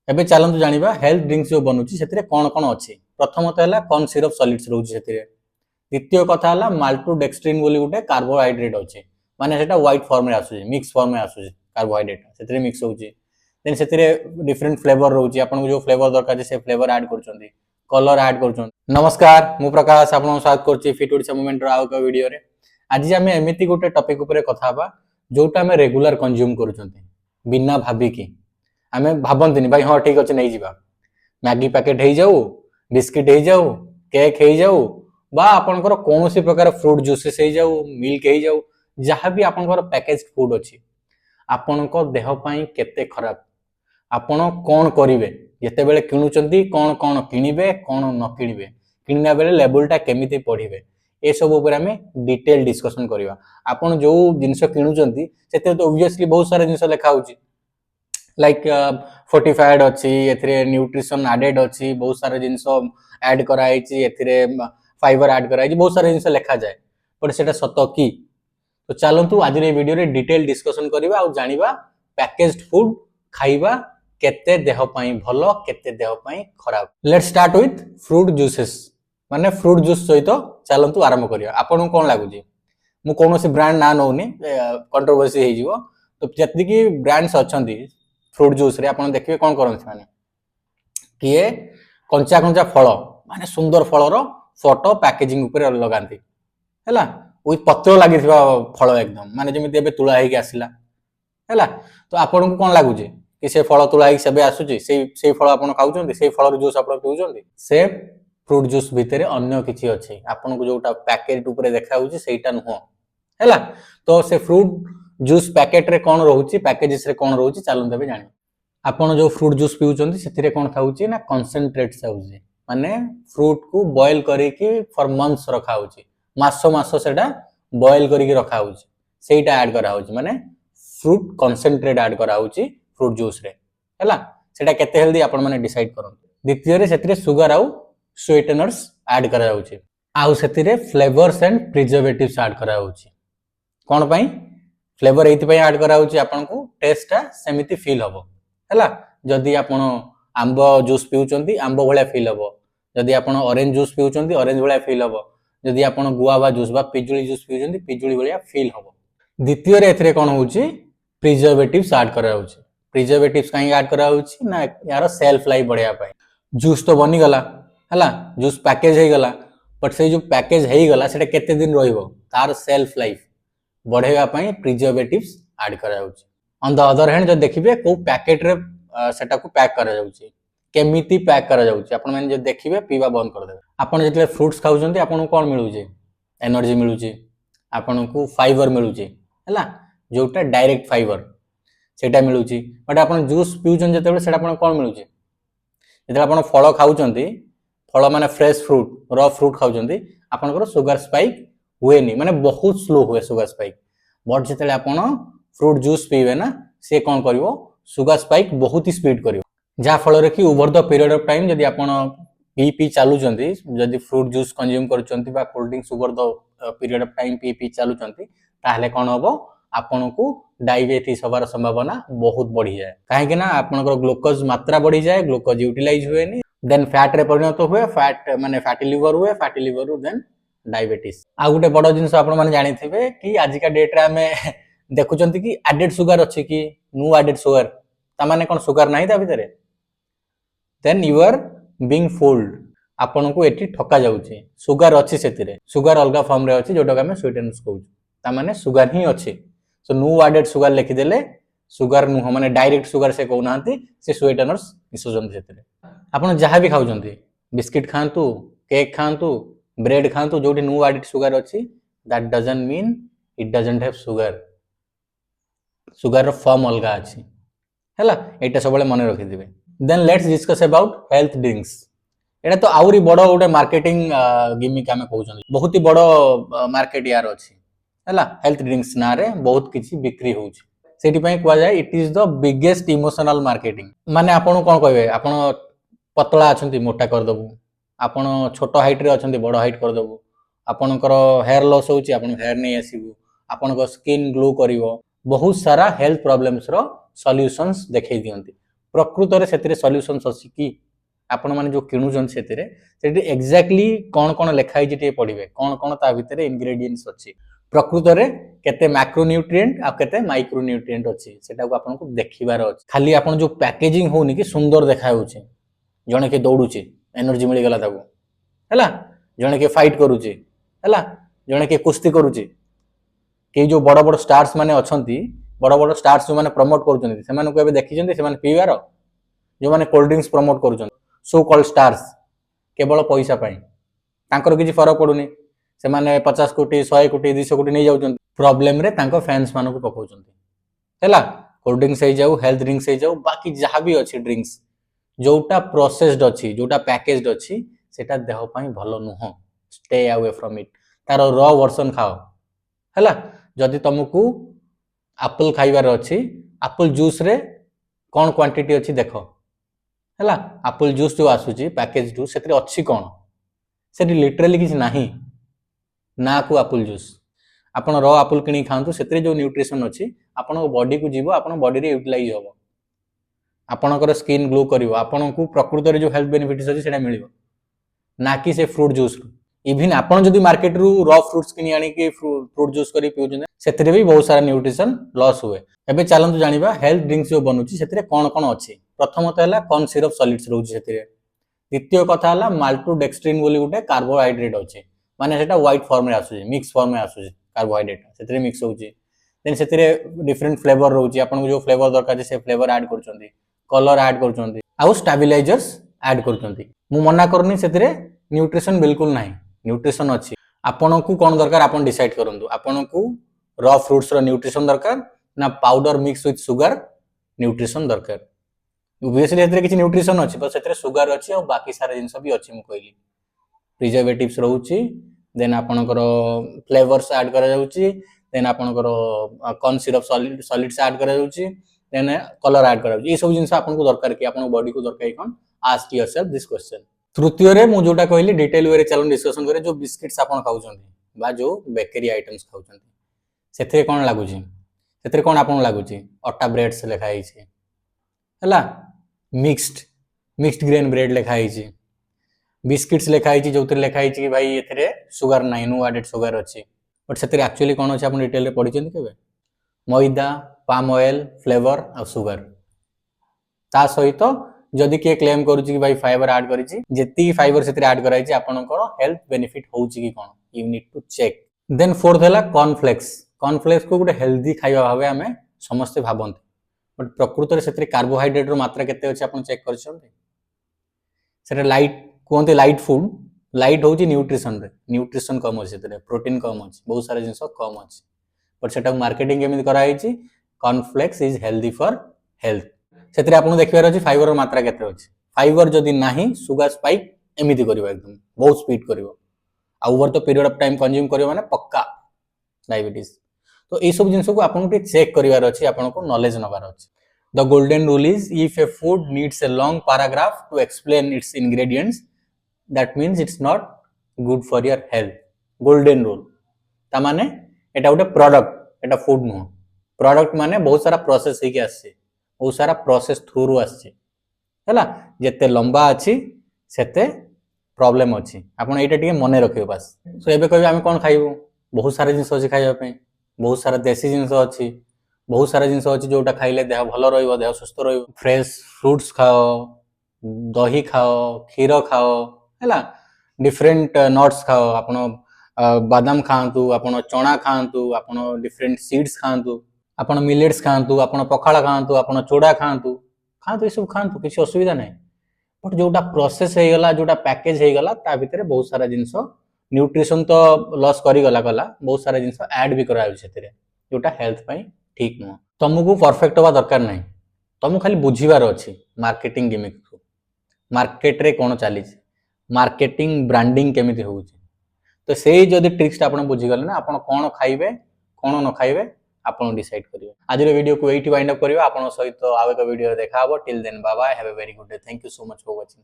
एबे चलतु जानिबा health drinks जो बनुची सेतिरे कोन कोन अछि। प्रथमतः हला कॉर्न सिरप सॉलिड्स रहउची सेतिरे। द्वितीय कथा हला माल्टोडेक्स्ट्रिन बोली गुटे कार्बोहाइड्रेट अछि, माने सेटा व्हाइट फॉर्म रे आसुची, मिक्स फॉर्म रे आसुची कार्बोहाइड्रेट सेतिरे मिक्स होउची। देन सेतिरे डिफरेंट फ्लेवर रहउची, आपन जो फ्लेवर दरकार से फ्लेवर ऐड करचोंती, कलर ऐड करचोंती। नमस्कार, मु प्रकाश आपन स्वागत करची फिट ओडिसा मूवमेंट रो आउ का वीडियो रे। आज आमे एमिति गुटे टॉपिक ऊपर कथा बा जोटा आमे रेगुलर कंज्यूम करचोंती बिना भाबी की। आमे भाबंतिनी भाई हाँ ठीक अच्छे नहीं जीवा मैगी पैकेट हो जाऊ, बिस्किट हो जाऊ, केक हो जाऊ बा आपनकर कौन सी प्रकार फ्रूट जूसेस हो जाऊ, मिल्क हो जाऊ, जहाँ भी आपनकर पैकेज फूड अच्छी आपनको देह पाई केते खराब, आपण कौन करिवे जते बेले किणुचंती, कौन कौन किनिबे कौन न किनिबे, किनिना बेले लेबुलटा केमिति पढिबे, ए सब ऊपर हमें डिटेल डिस्कशन करिवा। आपण जो जिंस किणुचंती सेते तो ऑब्वियसली बहुत सारा जिंस लिखा होची लाइक फोर्टिफाइड अच्छी एथिरे न्यूट्रिशन एडेड अच्छी, बहुत सारा जिंस ऐड कराई एथिरे फाइबर ऐड कराई, बहुत सारा जिंस लिखा जाए बट सेटा सत की। तो चलतु आज ये वीडियो रे डिटेल डिस्कशन करबा आ जानिबा पैकेज्ड फूड खाइबा केते देह पई भलो केते देह पई खराब। Let's start with fruit juices, माने फ्रूट जूस सहित चलतु आरंभ करिया। आपन कोन लागुची मु कोनोसी ब्रांड ना नउनी, कंट्रोवर्सी हे जिवो, तो जति की ब्रांड्स अछंती फ्रूट जूस रे आपण देखिबे कोन करन माने किए कंचा कंचा फल माने सुंदर फलर फोटो पैकेजिंग ऊपर लगांती हैला, ओइ पत्र लागिथिबा फल एकदम माने जेमिति एबे तुळा हेकी आसिला हैला। तो आपण को कोन लागुची कि से फल तुळा हेकी सेबे आसुची, सेई फल आपण खाउचंती, सेई फलर जूस आपण पिउचंती, से फ्रूट जूस भितरे अन्य किछि अछि, आपण को जोटा पैकेट ऊपर देखा होउची सेइटा नुहो हैला। तो से फ्रूट जूस पैकेट रे कोन रहउची, पैकेजेस रे कोन रहउची चलन देबे जानि। आपण जो फ्रूट जूस पिउचंती सेतिरे कोन थाउची ना कंसंट्रेट थाउची, माने फ्रूट को बॉयल करिकि फॉर मंथ्स रखा होउची, मासो मासो सेटा बॉयल करिकि रखा होउची, सेइटा ऐड करा होउची, माने फ्रूट कंसंट्रेट ऐड करा होउची फ्रूट जूस रे हैला। सेटा केते हेल्दी आपण माने डिसाइड करन। द्वितीय रे सेतिरे सुगर आउ स्वीटनर्स ऐड करा होउची, आउ सेतिरे फ्लेवर्स एंड प्रिजर्वेटिव्स ऐड करा होउची। कोन पई फ्लेवर एथि पई ऐड करा होउची, आपण को टेस्टटा सेमिति फील हबो हैला। जदि आपण आंबो जूस पिउचंती आंबो भलिया फील हबो, जदि आपण ऑरेंज जूस पिउचंती ऑरेंज भलिया फील हबो, जदि आपण गुआवा जूस बा पिजुली जूस पिउचंती पिजुली भलिया फील हबो। द्वितीय रे एथरे कोन होउची प्रिजर्वेटिव्स ऐड करा होउची। प्रिजर्वेटिव्स काई ऐड करा होउची ना यार सेल्फ लाइफ बढ़िया पाई। जूस तो बनी गला हैला, जूस पैकेज हे गला, बट से जो पैकेज हे गला सेटा केते दिन रहिबो, तार सेल्फ लाइफ बढ़ेगा पाई प्रिजर्वेटिव्स ऐड करा होउची। ऑन द अदर हैंड जो देखिबे को पैकेट रे सेटा को पैक करा जाउची, केमिति पैक करा जाउची, आपण माने जे देखिबे पीवा बंद कर देबे। आपण जेतले फ्रूट्स खाउचंती आपण को कोन मिलुची, एनर्जी मिलुची, आपण को फाइबर मिलुची हैला, जोटा डायरेक्ट फाइबर सेटा मिलुची। बट आपण जूस पिउचन जेतेबे सेटा आपण कोन मिलुची, जेतले आपण फल खाउचंती, फल माने फ्रेश फ्रूट रॉ फ्रूट खाउचंती, आपनकर सुगर स्पाइक हुएनी, माने बहुत स्लो हुए सुगर स्पाइक। बट जेतले आपण फ्रूट जूस पीवे ना से कोन करिवो सुगर स्पाइक बहुत ही स्पीड करिवो, जा फल रे कि over the period of time जदि आपण पी चालुचंती, जदि फ्रूट जूस कंज्यूम करचंती बा cold drinks over the period of time पी चालुचंती, ताहले कोन हबो आपण को डायबिटीज होबार संभावना बहुत बढ़ी जाए, काहे कि ना आपनकर ग्लूकोज मात्रा बढ़ी जाए, ग्लूकोज यूटिलाइज हुएनी, देन फैट रे परिणत हुए, फैट माने फैटी लिवर हुए, फैटी लिवर रु देन डायबिटीज। आ गुटे बड़ जिंस आपण माने जानिथिबे कि आज का डेट रे हमें देखुचंती कि एडेड सुगर अछि कि नो एडेड सुगर, ता माने कोन सुगर नाही ता भितरे, then you are being fooled, आपण को एठी ठका जाउची, सुगर अछि सेतिरे, सुगर अलगा फॉर्म रे अछि जोटा हमें स्वीटनर्स कहू, ता माने सुगर ही अछि। सो नो एडेड सुगर लिखि देले सुगर नुह, माने डायरेक्ट सुगर से कहू नांती, से स्वीटनर्स मिसुचंती सेतिरे। आपण जहां भी खाउचंती बिस्किट खांतु, केक खांतु, ब्रेड खांतु, जोटी नो एडेड सुगर अछि, that doesn't mean it doesn't have sugar, sugar form अलगा अछि हैला, एटा सबले मन रखि दिबे। Then let's discuss about health drinks. एटा तो आउरी बडो गोटे मार्केटिंग गिमिक हमें कहउछन, बहुत ही बडो मार्केट यार अछि हैला। हेल्थ ड्रिंक्स ना रे बहुत किछि बिक्री होउछि, सेठी पई कहवा जाय it is the biggest emotional marketing. माने आपण कोन कहबे, आपण पतला अछंती मोटा कर दबु, आपण छोटो हाइट रे अछंती बडो हाइट कर दबु, आपणकर हेयर लॉस होउछि आपण हेयर नै आसीबु, आपणकर स्किन ग्लो करिवो, बहुत सारा हेल्थ प्रॉब्लम्स रो सॉल्यूशंस देखै दियंती। प्रकृत रे सेतिरे सॉल्यूशंस अछि कि आपण माने जो किणुचन सेतिरे सेति एक्जेक्टली कोन कोन लेखाई जे पढिबे कोन ता भितरे इंग्रेडिएंट्स अछि प्रकृत रे केते मैक्रोन्यूट्रिएंट आ केते माइक्रोन्यूट्रिएंट अछि सेटा को आपण को देखिबार अछि खाली आपण जो पैकेजिंग होनी कि सुंदर देखा होछि जणे के दौड़ुछि एनर्जी मिली गला ताको हैला जणे के फाइट करूछि हैला जणे के कुश्ती करूछि के जो बड़ बड़ स्टार्स माने अछंती बड़ स्टार्स जो माने प्रमोट करूछंती से माने को एबे देखिछंती से माने पीवार जो माने कोल्ड ड्रिंक्स प्रमोट करूछंती सो कॉल्ड स्टार्स केवल पैसा पाई तांकर किछि फरक पडुनी से माने 50 कोटी 100 कोटी 200 कोटी नै जाउछंती प्रॉब्लम रे तांको फैंस माने को पकाउछंती हैला कोल्ड ड्रिंक्स हे जाऊ हेल्थ ड्रिंक्स हे जाऊ बाकी जहां भी अछि ड्रिंक्स जोटा प्रोसेस्ड अछि जोटा पैकेज्ड अछि सेटा देह पई भलो नुह स्टे अवे फ्रॉम इट तार रॉ वर्जन खाओ हैला जदि तुमको एप्पल खाइबार अछि एप्पल जूस रे कोन क्वांटिटी अछि देखो हैला एप्पल जूस जो आसुची पैकेज जूस सेतरे अछि कोन सेति लिटरली किछ नाही ना को एप्पल जूस आपण रॉ एप्पल किनी खांतु सेतरे जो न्यूट्रिशन अछि आपण बॉडी को जीवो आपण बॉडी रे यूटिलाइज होबो आपणकर स्किन ग्लो करिवो आपण को प्रकृत रे जो हेल्थ बेनिफिट्स अछि सेटा मिलिवो ना कि से फ्रूट जूस इवन आपण जदि मार्केट रु रॉ फ्रूट्स किनी आनी कि फ्रूट जूस करी पिउछन सेतरे भी बहुत सारा न्यूट्रिशन लॉस हुए एबे चलंतु जानिबा हेल्थ ड्रिंक्स जो बनुची सेतरे कोन कोन अछि प्रथमत हला कॉर्न सिरप सॉलिड्स रहउची सेतरे द्वितीय कथा हला माल्टोडेक्स्ट्रिन बोली गुटे कार्बोहाइड्रेट अछि माने सेटा व्हाइट फॉर्म रे आसुची मिक्स फॉर्म रे आसुची कार्बोहाइड्रेट सेतरे मिक्स होउची देन सेतरे डिफरेंट फ्लेवर रहउची आपण जो फ्लेवर दरकार से फ्लेवर ऐड करचंती कलर ऐड करचंती आ स्टेबिलाइजर्स ऐड करचंती मु मना करनी सेतरे न्यूट्रिशन बिल्कुल नाही न्यूट्रिशन अछि आपण को कोन दरकार आपण डिसाइड करंतु आपण को रॉ फ्रूट्स रो न्यूट्रिशन दरकार ना powder mix with sugar nutrition दरकार ऑब्वियसली एतरे किछि न्यूट्रिशन अछि पर सेतरे शुगर अछि और बाकी सारे जिंस भी अछि मु कहली प्रिजर्वेटिव्स रहउची देन आपणकर फ्लेवर्स ऐड करा जाउची देन आपणकर कॉर्न सिरप सॉलिड्स ऐड करा जाउची देन कलर ऐड करा जाउची ए सब जिंस आपन को दरकार कि आपन बॉडी को दरकार कोन आस्क योरसेल्फ दिस क्वेश्चन तृतीय रे मु जोटा कहली डिटेल वे रे चलन डिस्कशन करे जो बिस्किट्स आपन खाउछंती बा जो बेकरी आइटम्स खाउछंती सेथे कोन लागुची सेथे कोन आपन लागुची अट्टा ब्रेड्स लेखा हिची हला मिक्स्ड ग्रेन ब्रेड लेखा हिची बिस्किट्स लेखा हिची जोतिर लेखा हिची कि भाई एथरे शुगर नाही नो एडेड शुगर अछि बट सेथे एक्चुअली कोन अछि आपन डिटेल रे पढिछंती केबे मैदा पाम ऑयल फ्लेवर और शुगर ता सहित जदि के क्लेम करूची कि भाई फाइबर ऐड करिची जेती फाइबर सेतरे ऐड कराइची आपनकर हेल्थ बेनिफिट होउची कि कोन you need to check then fourth हला कॉर्नफ्लेक्स को गुटे हेल्दी खाइबा भाबे हमें समस्त भाबंती बट प्रकृत रे सेतरे कार्बोहाइड्रेट रो मात्रा केते अछि आपन चेक करछंती सेटा लाइट कोनते लाइट फूड लाइट होउची न्यूट्रिशन कम अछि सेतरे प्रोटीन कम अछि बहुत सारा जिंस कम अछि बट सेटा मार्केटिंग केमिति करा आइची cornflakes is healthy for health सेतरे आपन देखिबार अछि फाइबर रो मात्रा केते अछि फाइबर जदि नाही शुगर स्पाइक एमिति करिवो एकदम बहुत स्पीड करिवो आ over the period of time consume करिवो माने पक्का डायबिटीज तो ए सब जिंस को आपन के चेक करिवार अछि आपन को नॉलेज नबार अछि the golden rule is if a food needs a long paragraph to explain its ingredients that means it's not good for your health golden rule ता माने एटा उटे प्रोडक्ट एटा फूड नो प्रोडक्ट माने बहुत सारा प्रोसेस हे के आसे बहुत सारा प्रोसेस थ्रू रु आसे हैला जेते लंबा अछि सेते प्रॉब्लम अछि आपण एटा टिके मने रखियो बस सो एबे कहबे हम कोन खाइबो बहुत सारा जिंस अछि खाइबा पे बहुत सारा देसी जिंस अछि बहुत सारा जिंस अछि जोटा खाइले देह भलो रहइबो देह सुस्त रहइबो फ्रेश फ्रूट्स खाओ दही खाओ खीर खाओ हैला डिफरेंट नट्स खाओ आपण बादाम खांतु आपण चना खांतु आपण डिफरेंट सीड्स खांतु आपण मिलेट्स खांतु आपण पखाला खांतु आपण चोडा खांतु खांतु ए सब खांतु किसी असुविधा नै बट जोटा प्रोसेस हे गला जोटा पैकेज हे गला ता भितरे बहुत सारा जिंस न्यूट्रिशन तो लॉस करी गला बहुत सारा जिंस ऐड भी करा सेतरे जोटा हेल्थ पई ठीक न तुमको परफेक्ट होबा दरकार नै तुमको खाली बुझीबार अछि मार्केटिंग गिमिक को मार्केट रे कोन चाली मार्केटिंग ब्रांडिंग केमिति होउची तो सेही जदि ट्रिक्स आपण बुझी गले ना आपण कोन खाइबे कोन न खाइबे आपण डिसाइड करिवे आज वीडियो को एठी वाइंड अप करिवा आपण सहित आवे का वीडियो देखा हबो till then bye bye have a very good day thank you so much for watching.